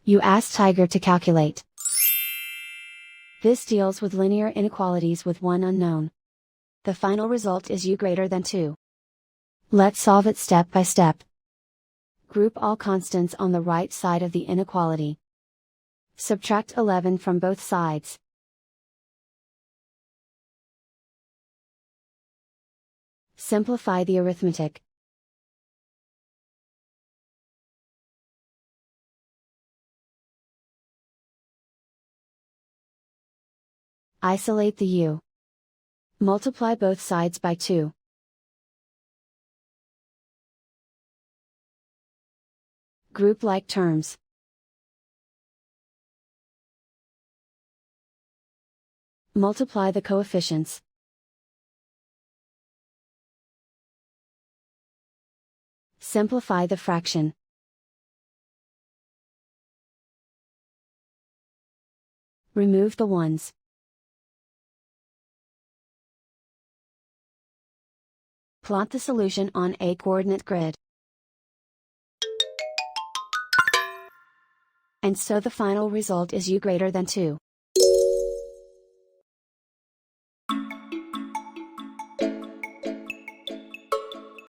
You ask Tiger to calculate. This deals with linear inequalities with one unknown. The final result is u greater than 2. Let's solve it step by step. Group all constants on the right side of the inequality. Subtract 11 from both sides. Simplify the arithmetic. Isolate the u. Multiply both sides by 2. Group like terms. Multiply the coefficients. Simplify the fraction. Remove the ones. Plot the solution on a coordinate grid. And so the final result is u greater than 2.